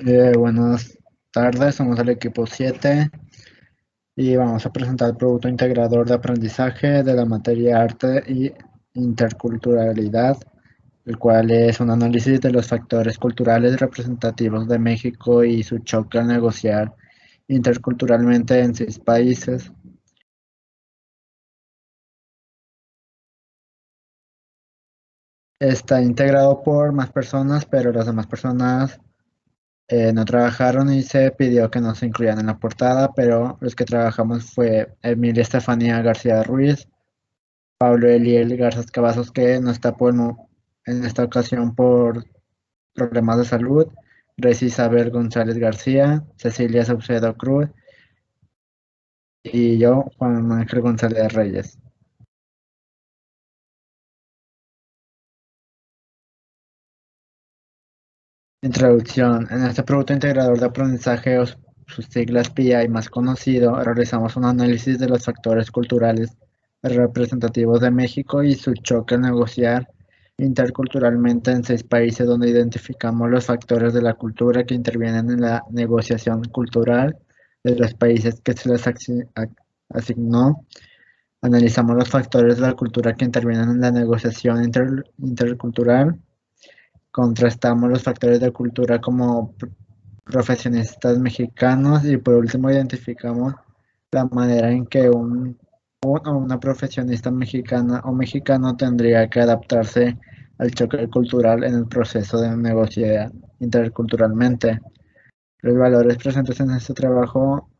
Buenas tardes, somos el equipo 7 y vamos a presentar el producto integrador de aprendizaje de la materia arte y interculturalidad, el cual es un análisis de los factores culturales representativos de México y su choque al negociar interculturalmente en 6 países. Está integrado por más personas, pero las demás personas no trabajaron y se pidió que no se incluyan en la portada, pero los que trabajamos fue Emilia Estefanía García Ruiz, Pablo Eliel Garzas Cavazos, que no está en esta ocasión por problemas de salud, Reci Isabel González García, Cecilia Saucedo Cruz y yo, Juan Ángel González Reyes. Introducción. En este producto integrador de aprendizaje, o sus siglas PI más conocido, realizamos un análisis de los factores culturales representativos de México y su choque al negociar interculturalmente en 6 países, donde identificamos los factores de la cultura que intervienen en la negociación cultural de los países que se les asignó. Analizamos los factores de la cultura que intervienen en la negociación intercultural. Contrastamos los factores de cultura como profesionistas mexicanos y por último identificamos la manera en que un o una profesionista mexicana o mexicano tendría que adaptarse al choque cultural en el proceso de negociar interculturalmente. Los valores presentes en este trabajo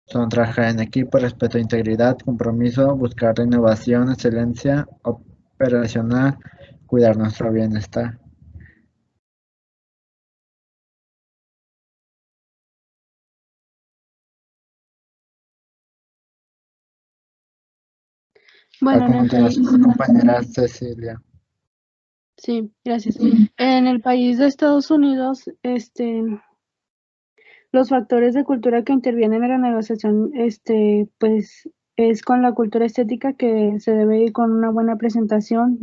son trabajar en equipo, respeto, integridad, compromiso, buscar la innovación, excelencia operacional, cuidar nuestro bienestar. A Bueno, en el continuación, mi país, compañera Cecilia. sí, gracias. En el país de Estados Unidos, los factores de cultura que intervienen en la negociación, pues es con la cultura estética que se debe ir con una buena presentación,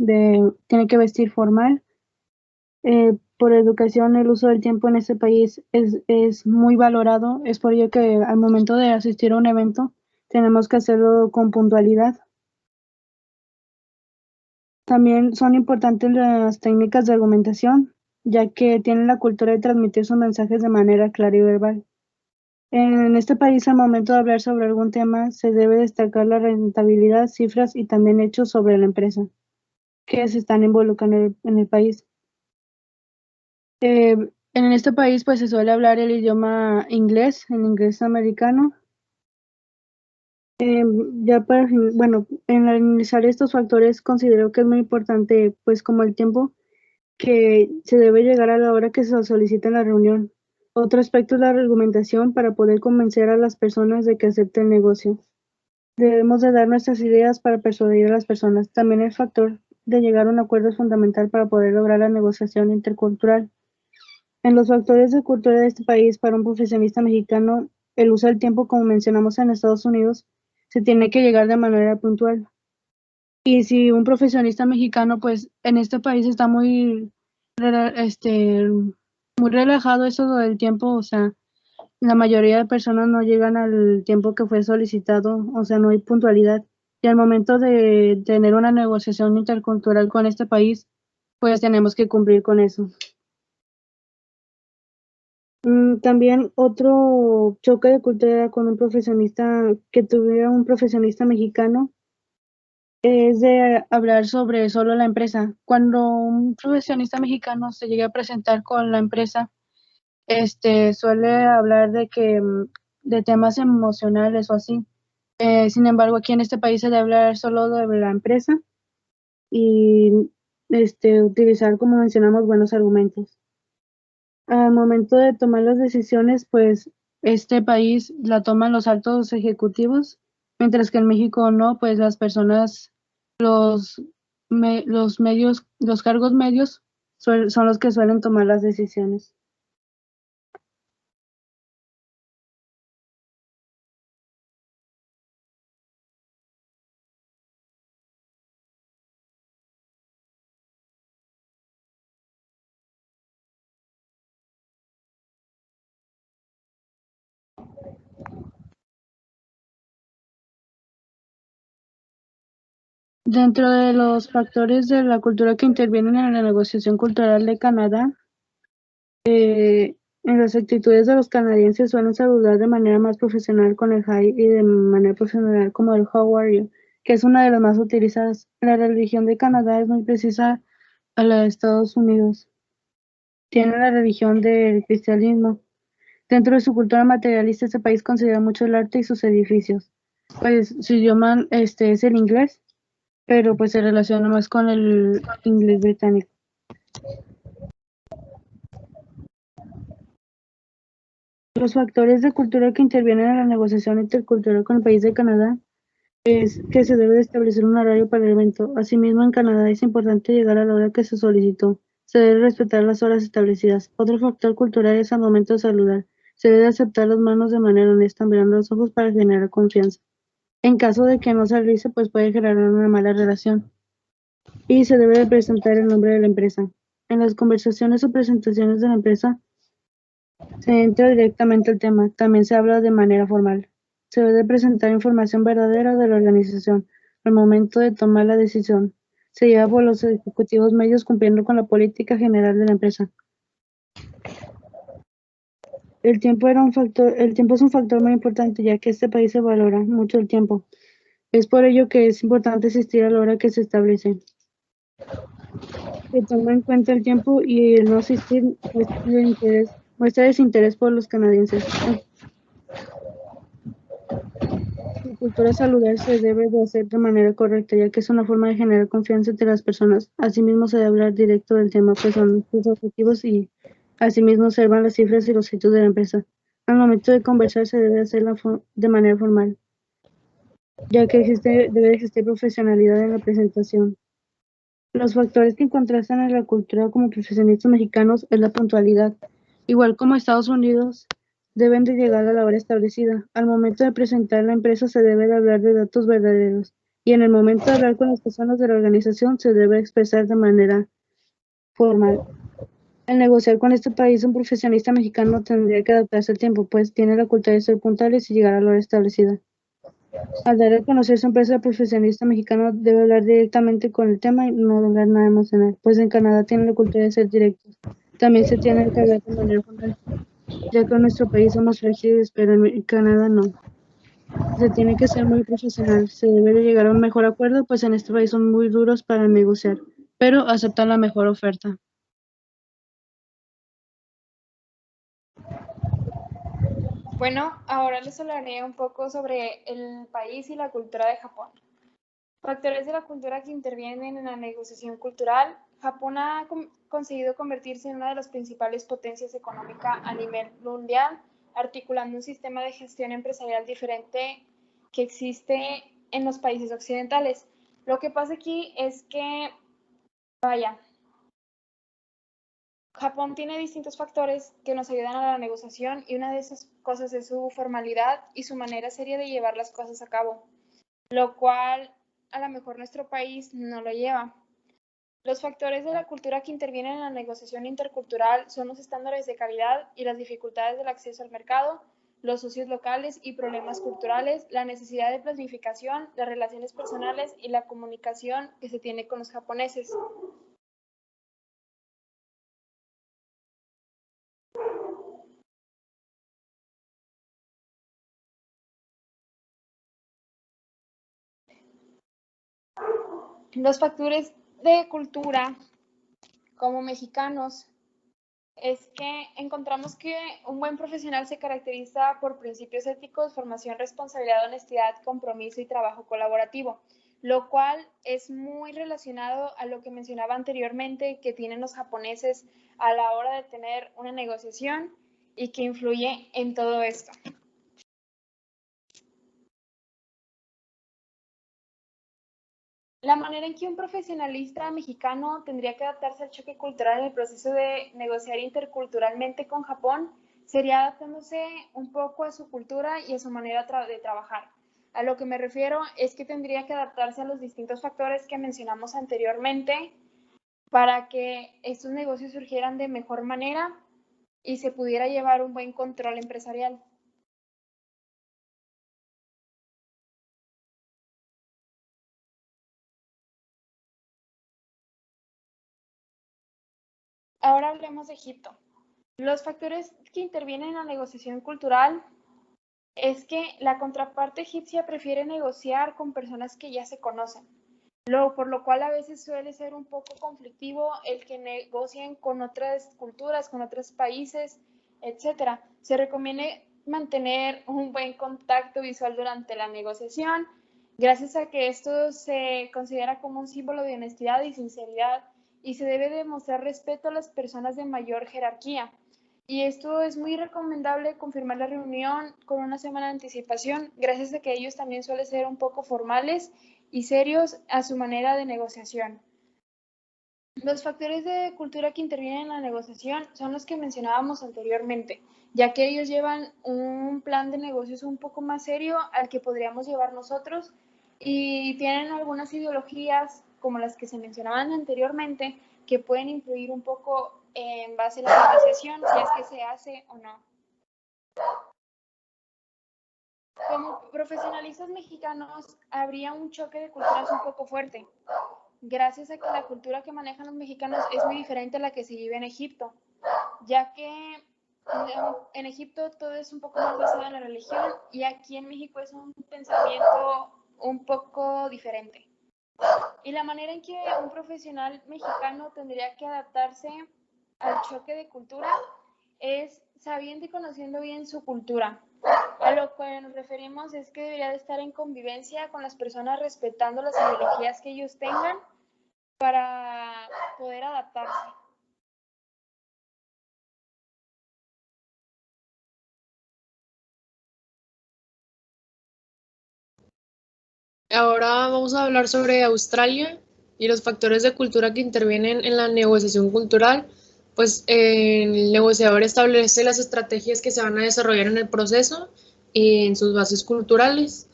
tiene que vestir formal. Por educación, el uso del tiempo en este país es muy valorado. Es por ello que al momento de asistir a un evento tenemos que hacerlo con puntualidad. También son importantes las técnicas de argumentación, ya que tienen la cultura de transmitir sus mensajes de manera clara y verbal. En este país, al momento de hablar sobre algún tema, se debe destacar la rentabilidad, cifras y también hechos sobre la empresa que se están involucrando en el país. En este país, pues se suele hablar el idioma inglés, el inglés americano. Ya bueno, en analizar estos factores considero que es muy importante, pues como el tiempo que se debe llegar a la hora que se solicita en la reunión. Otro aspecto es la argumentación para poder convencer a las personas de que acepten el negocio. Debemos de dar nuestras ideas para persuadir a las personas. También el factor de llegar a un acuerdo es fundamental para poder lograr la negociación intercultural. En los factores de cultura de este país, para un profesionista mexicano, el uso del tiempo, como mencionamos en Estados Unidos, se tiene que llegar de manera puntual. Y si un profesionista mexicano, pues en este país está muy relajado eso del tiempo, o sea, la mayoría de personas no llegan al tiempo que fue solicitado, o sea, no hay puntualidad. Y al momento de tener una negociación intercultural con este país, pues tenemos que cumplir con eso. También otro choque de cultura con un profesionista, que tuviera un profesionista mexicano, es de hablar sobre solo la empresa. Cuando un profesionista mexicano se llega a presentar con la empresa, suele hablar de temas emocionales o así. Sin embargo, aquí en este país se debe hablar solo de la empresa y utilizar, como mencionamos, buenos argumentos. Al momento de tomar las decisiones, pues este país la toman los altos ejecutivos, mientras que en México no, pues las personas, los medios, los cargos medios son los que suelen tomar las decisiones. Dentro de los factores de la cultura que intervienen en la negociación cultural de Canadá, en las actitudes de los canadienses suelen saludar de manera más profesional con el hi y de manera profesional como el how are you, que es una de las más utilizadas. La religión de Canadá es muy precisa a la de Estados Unidos. Tiene la religión del cristianismo. Dentro de su cultura materialista, este país considera mucho el arte y sus edificios. Pues su idioma es el inglés, pero pues se relaciona más con el inglés británico. Los factores de cultura que intervienen en la negociación intercultural con el país de Canadá es que se debe de establecer un horario para el evento. Asimismo, en Canadá es importante llegar a la hora que se solicitó. Se debe respetar las horas establecidas. Otro factor cultural es al momento de saludar. Se debe aceptar las manos de manera honesta, mirando los ojos para generar confianza. En caso de que no se realice, pues puede generar una mala relación. Y se debe de presentar el nombre de la empresa. En las conversaciones o presentaciones de la empresa se entra directamente al tema. También se habla de manera formal. Se debe presentar información verdadera de la organización al momento de tomar la decisión. Se lleva por los ejecutivos medios cumpliendo con la política general de la empresa. El tiempo es un factor muy importante ya que este país se valora mucho el tiempo. Es por ello que es importante asistir a la hora que se establece. Se toma en cuenta el tiempo y el no asistir muestra desinterés por los canadienses. La cultura saludar se debe de hacer de manera correcta, ya que es una forma de generar confianza entre las personas. Asimismo, se debe hablar directo del tema, pues son sus objetivos y asimismo observan las cifras y los hechos de la empresa. Al momento de conversar se debe hacer de manera formal, ya que debe existir profesionalidad en la presentación. Los factores que contrastan en la cultura como profesionistas mexicanos es la puntualidad. Igual como Estados Unidos, deben de llegar a la hora establecida. Al momento de presentar la empresa se debe de hablar de datos verdaderos. Y en el momento de hablar con las personas de la organización se debe expresar de manera formal. Al negociar con este país, un profesionista mexicano tendría que adaptarse al tiempo, pues tiene la cultura de ser puntuales y llegar a la hora establecida. Al dar a conocer su empresa, el profesionista mexicano debe hablar directamente con el tema y no hablar nada emocional, pues en Canadá tienen la cultura de ser directos. También se tiene que hablar de manera formal, ya que en nuestro país somos frágiles, pero en Canadá no. Se tiene que ser muy profesional, se debe de llegar a un mejor acuerdo, pues en este país son muy duros para negociar, pero aceptan la mejor oferta. Bueno, ahora les hablaré un poco sobre el país y la cultura de Japón. Factores de la cultura que intervienen en la negociación cultural. Japón ha conseguido convertirse en una de las principales potencias económicas a nivel mundial, articulando un sistema de gestión empresarial diferente que existe en los países occidentales. Lo que pasa aquí es que, vaya, Japón tiene distintos factores que nos ayudan a la negociación y una de esas cosas es su formalidad y su manera seria de llevar las cosas a cabo, lo cual a lo mejor nuestro país no lo lleva. Los factores de la cultura que intervienen en la negociación intercultural son los estándares de calidad y las dificultades del acceso al mercado, los socios locales y problemas culturales, la necesidad de planificación, las relaciones personales y la comunicación que se tiene con los japoneses. Los factores de cultura como mexicanos es que encontramos que un buen profesional se caracteriza por principios éticos, formación, responsabilidad, honestidad, compromiso y trabajo colaborativo, lo cual es muy relacionado a lo que mencionaba anteriormente que tienen los japoneses a la hora de tener una negociación y que influye en todo esto. La manera en que un profesionalista mexicano tendría que adaptarse al choque cultural en el proceso de negociar interculturalmente con Japón sería adaptándose un poco a su cultura y a su manera de trabajar. A lo que me refiero es que tendría que adaptarse a los distintos factores que mencionamos anteriormente para que estos negocios surgieran de mejor manera y se pudiera llevar un buen control empresarial. Ahora hablemos de Egipto. Los factores que intervienen en la negociación cultural es que la contraparte egipcia prefiere negociar con personas que ya se conocen, por lo cual a veces suele ser un poco conflictivo el que negocien con otras culturas, con otros países, etc. Se recomienda mantener un buen contacto visual durante la negociación, gracias a que esto se considera como un símbolo de honestidad y sinceridad, y se debe demostrar respeto a las personas de mayor jerarquía. Y esto es muy recomendable confirmar la reunión con una semana de anticipación, gracias a que ellos también suelen ser un poco formales y serios a su manera de negociación. Los factores de cultura que intervienen en la negociación son los que mencionábamos anteriormente, ya que ellos llevan un plan de negocios un poco más serio al que podríamos llevar nosotros y tienen algunas ideologías como las que se mencionaban anteriormente que pueden influir un poco en base a la negociación, si es que se hace o no. Como profesionalistas mexicanos, habría un choque de culturas un poco fuerte, gracias a que la cultura que manejan los mexicanos es muy diferente a la que se vive en Egipto, ya que en Egipto todo es un poco más basado en la religión y aquí en México es un pensamiento un poco diferente. Y la manera en que un profesional mexicano tendría que adaptarse al choque de cultura es sabiendo y conociendo bien su cultura. A lo que nos referimos es que debería de estar en convivencia con las personas respetando las ideologías que ellos tengan para poder adaptarse. Ahora vamos a hablar sobre Australia y los factores de cultura que intervienen en la negociación cultural. Pues el negociador establece las estrategias que se van a desarrollar en el proceso y en sus bases culturales.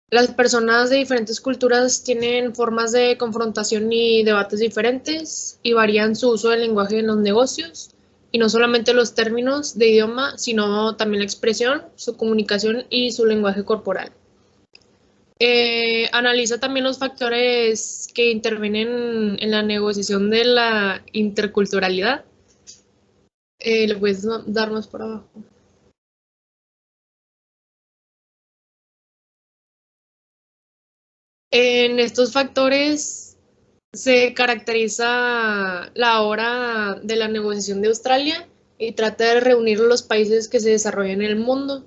Las personas de diferentes culturas tienen formas de confrontación y debates diferentes y varían su uso del lenguaje en los negocios, y no solamente los términos de idioma, sino también la expresión, su comunicación y su lenguaje corporal. Analiza también los factores que intervienen en la negociación de la interculturalidad. ¿Le puedes dar más por abajo? En estos factores se caracteriza la hora de la negociación de Australia y trata de reunir los países que se desarrollan en el mundo.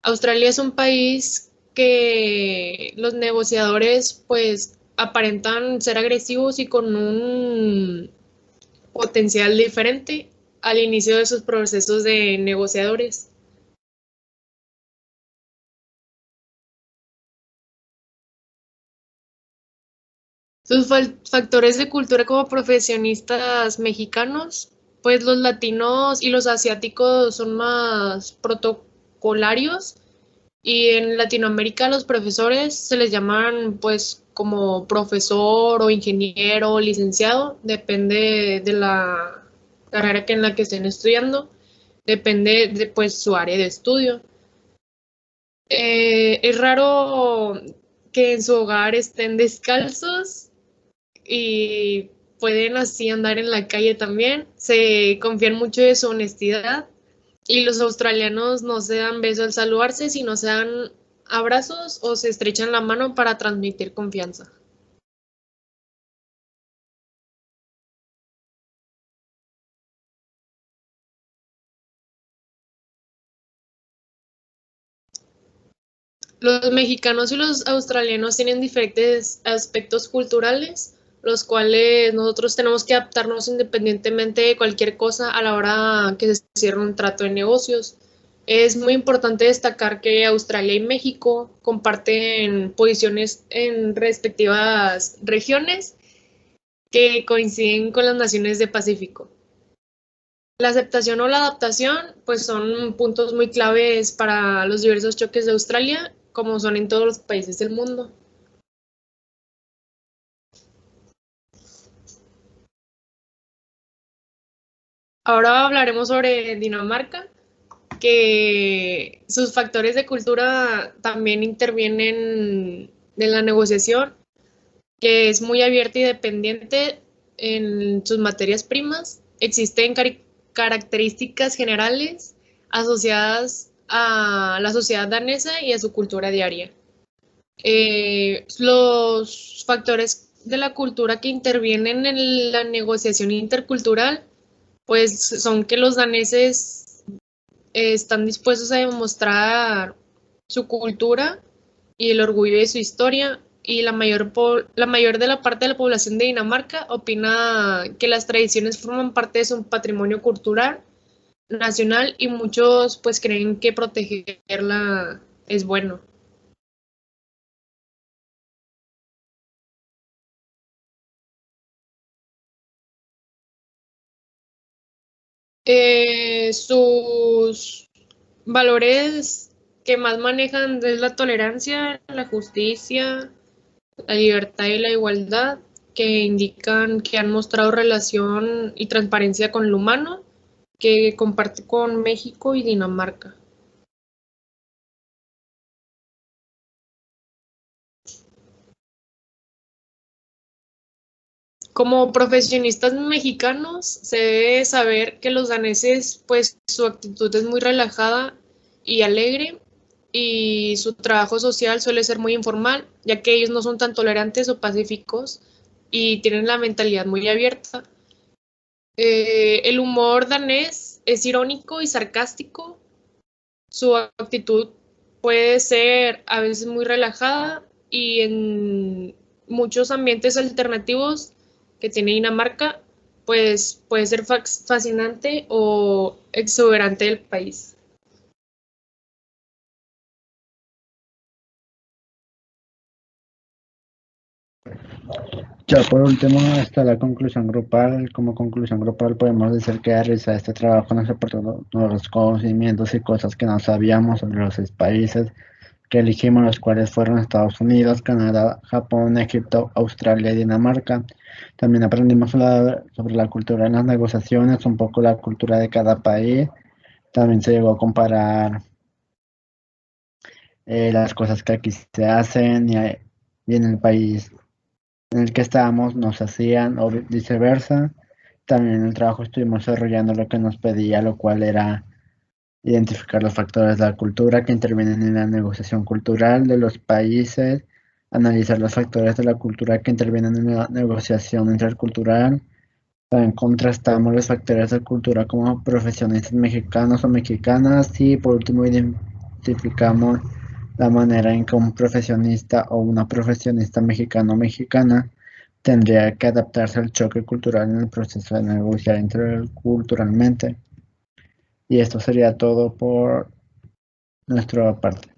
Australia es un país que los negociadores pues aparentan ser agresivos y con un potencial diferente al inicio de sus procesos de negociadores. Sus factores de cultura como profesionistas mexicanos, pues los latinos y los asiáticos son más protocolarios, y en Latinoamérica los profesores se les llaman pues como profesor o ingeniero o licenciado, depende de la carrera en la que estén estudiando, depende de pues su área de estudio. Es raro que en su hogar estén descalzos y pueden así andar en la calle también. Se confían mucho de su honestidad y los australianos no se dan besos al saludarse, sino se dan abrazos o se estrechan la mano para transmitir confianza. Los mexicanos y los australianos tienen diferentes aspectos culturales, los cuales nosotros tenemos que adaptarnos independientemente de cualquier cosa a la hora que se cierre un trato de negocios. Es muy importante destacar que Australia y México comparten posiciones en respectivas regiones que coinciden con las naciones del Pacífico. La aceptación o la adaptación pues son puntos muy claves para los diversos choques de Australia, como son en todos los países del mundo. Ahora hablaremos sobre Dinamarca, que sus factores de cultura también intervienen en la negociación, que es muy abierta y dependiente en sus materias primas, existen características generales asociadas a la sociedad danesa y a su cultura diaria. Los factores de la cultura que intervienen en la negociación intercultural, pues son que los daneses están dispuestos a demostrar su cultura y el orgullo de su historia, y la mayor de la parte de la población de Dinamarca opina que las tradiciones forman parte de su patrimonio cultural nacional, y muchos pues creen que protegerla es bueno. Sus valores que más manejan es la tolerancia, la justicia, la libertad y la igualdad, que indican que han mostrado relación y transparencia con el humano, que comparte con México y Dinamarca. Como profesionistas mexicanos, se debe saber que los daneses, pues su actitud es muy relajada y alegre, y su trabajo social suele ser muy informal, ya que ellos no son tan tolerantes o pacíficos y tienen la mentalidad muy abierta. El humor danés es irónico y sarcástico. Su actitud puede ser a veces muy relajada, y en muchos ambientes alternativos que tiene Dinamarca, pues puede ser fascinante o exuberante del país. Ya por último está la conclusión grupal. Como conclusión grupal podemos decir que al realizar este trabajo nos aportó nuevos conocimientos y cosas que no sabíamos sobre los 6 países que elegimos, los cuales fueron Estados Unidos, Canadá, Japón, Egipto, Australia y Dinamarca. También aprendimos sobre la cultura en las negociaciones, un poco la cultura de cada país. También se llegó a comparar las cosas que aquí se hacen y en el país en el que estábamos nos hacían, o viceversa. También en el trabajo estuvimos desarrollando lo que nos pedía, lo cual era identificar los factores de la cultura que intervienen en la negociación cultural de los países, analizar los factores de la cultura que intervienen en la negociación intercultural. También contrastamos los factores de cultura como profesionistas mexicanos o mexicanas, y por último identificamos la manera en que un profesionista o una profesionista mexicano o mexicana tendría que adaptarse al choque cultural en el proceso de negociar interculturalmente. Y esto sería todo por nuestra parte.